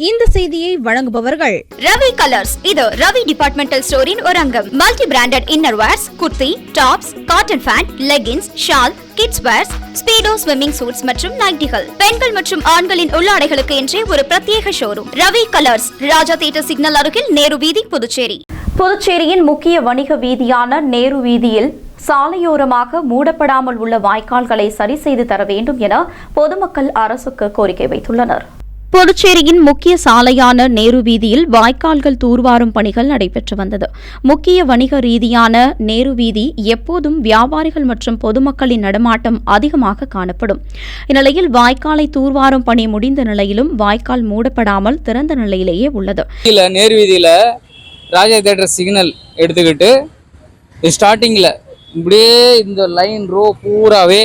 இந்த செய்தியை வழங்குபவர்கள் ரவி கலர்ஸ். இது ரவி டிபார்ட்மெண்டல் ஸ்டோரின் ஒரு அங்கம். Multi branded inner wears, kurti, tops, cotton pant, leggings, shawl, kids wears, Speedo swimming suits மற்றும் நைட்டிகள். பெண்கள் மற்றும் ஆண்களின் உள்ளாடைகளுக்கு என்றே ஒரு பிரத்யேக showroom. Ravi Colours, Raja theatre signal அருகில், நேரு வீதி, புதுச்சேரி. புதுச்சேரியின் முக்கிய வணிக வீதியான நேரு வீதியில் சாலையோரமாக மூடப்படாமல் உள்ள வாய்க்கால்களை சரி செய்து தர வேண்டும் என பொதுமக்கள் அரசுக்கு கோரிக்கை வைத்துள்ளனர். புதுச்சேரியின் முக்கிய சாலையான நேரு வீதியில் வாய்க்கால்கள் தூர்வாரும் பணிகள் நடைபெற்று வந்தது. முக்கிய வணிக ரீதியான நேரு வீதி எப்போதும் வியாபாரிகள் மற்றும் பொதுமக்களின் நடமாட்டம் அதிகமாக காணப்படும். இந்நிலையில் வாய்க்காலை தூர்வாரும் பணி முடிந்த நிலையிலும் வாய்க்கால் மூடப்படாமல் திறந்த நிலையிலேயே உள்ளது. நேரு வீதியில ராஜா தியேட்டர் சிக்னல் எடுத்துக்கிட்டு ஸ்டார்டிங்ல இப்படியே இந்த லைன் ரோ பூராவே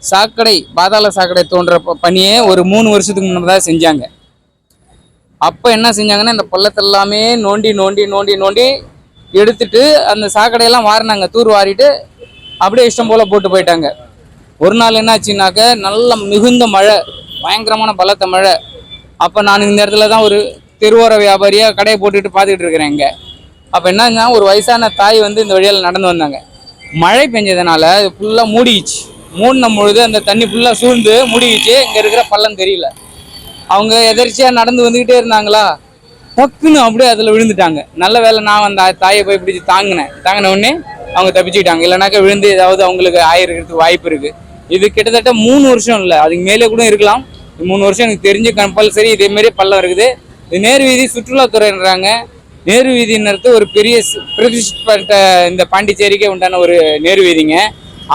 சாக்கடை, பாதாள சாக்கடை தோன்ற பணியே ஒரு 3 வருஷத்துக்கு முன்னதாக செஞ்சாங்க. அப்போ என்ன செஞ்சாங்கன்னா, இந்த பள்ளத்தை எல்லாமே நோண்டி நோண்டி நோண்டி நோண்டி எடுத்துட்டு அந்த சாக்கடையெல்லாம் வாரினாங்க. தூர் வாரிட்டு அப்படியே இஷ்டம் போல் போட்டு போயிட்டாங்க. ஒரு நாள் என்னாச்சுன்னாக்க, நல்ல மிகுந்த மழை, பயங்கரமான பலத்த மழை. அப்போ நான் இந்த இடத்துல தான் ஒரு தெருவோர வியாபாரியாக கடையை போட்டுட்டு பார்த்துக்கிட்டு இருக்கிறேன் இங்கே. அப்போ என்னன்னா, ஒரு வயசான தாய் வந்து இந்த வழியால் நடந்து வந்தாங்க. மழை பெஞ்சதுனால ஃபுல்லாக மூடிச்சு. மூடின பொழுது அந்த தண்ணி ஃபுல்லாக சூழ்ந்து மூடிக்கிச்சு. இங்கே இருக்கிற பள்ளம் தெரியல. அவங்க எதிர்ச்சியாக நடந்து வந்துக்கிட்டே இருந்தாங்களா, டக்குன்னு அப்படியே அதில் விழுந்துட்டாங்க. நல்ல வேலை நான் அந்த தாயை போய் பிடிச்சி தாங்கின உடனே அவங்க தப்பிச்சுக்கிட்டாங்க. இல்லைனாக்கா விழுந்து ஏதாவது அவங்களுக்கு ஆயிருக்கிறதுக்கு வாய்ப்பு இருக்குது. இது கிட்டத்தட்ட 3 வருஷம் இல்லை, அதுக்கு மேலே கூட இருக்கலாம். 3 வருஷம் எனக்கு தெரிஞ்சு கம்பல்சரி இதேமாரி பள்ளம் இருக்குது. இது நேரு வீதி சுற்றுலாத்துறைன்றாங்க. நேரு வீதின்றது ஒரு பெரிய பிரதிஷ்டப்பட்ட இந்த பாண்டிச்சேரிக்கே உண்டான ஒரு நேரு வீதிங்க.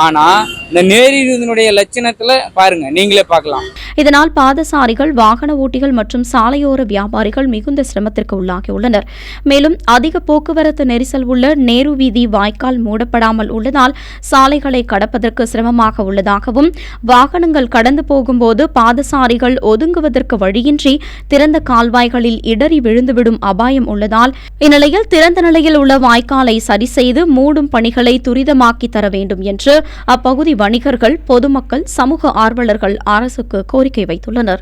ஆனா இந்த நேரினுடைய லட்சணத்துல பாருங்க, நீங்களே பார்க்கலாம். இதனால் பாதசாரிகள், வாகன ஓட்டிகள் மற்றும் சாலையோர வியாபாரிகள் மிகுந்த சிரமத்திற்கு உள்ளாகியுள்ளனர். மேலும் அதிக போக்குவரத்து நெரிசல் உள்ள நேரு வீதி வாய்க்கால் மூடப்படாமல் உள்ளதால் சாலைகளை கடப்பதற்கு சிரமமாக உள்ளதாகவும், வாகனங்கள் கடந்து போகும்போது பாதசாரிகள் ஒதுங்குவதற்கு வழியின்றி திறந்த கால்வாய்களில் இடறி விழுந்துவிடும் அபாயம் உள்ளதால் இந்நிலையில் திறந்த நிலையில் உள்ள வாய்க்காலை சரி செய்து மூடும் பணிகளை துரிதமாக்கி தர வேண்டும் என்று அப்பகுதி வணிகர்கள், பொதுமக்கள், சமூக ஆர்வலர்கள் அரசுக்கு கோரிக்கை வைத்துள்ளனர்.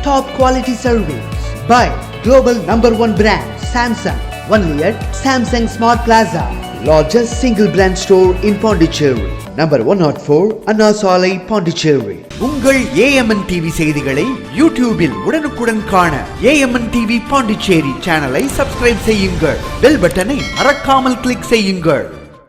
Top quality service by global #1 brand Samsung. Only at Samsung Smart Plaza, largest single brand store in Pondicherry. Number 104 Anna Salai, Pondicherry. உங்கள் AMN TV செய்திகளை யூடியூபில் உடனுக்குடன் காண AMN TV பாண்டிச்சேரி சேனலை சப்ஸ்கிரைப் செய்யுங்கள். பெல் பட்டனை மறக்காமல் கிளிக் செய்யுங்கள்.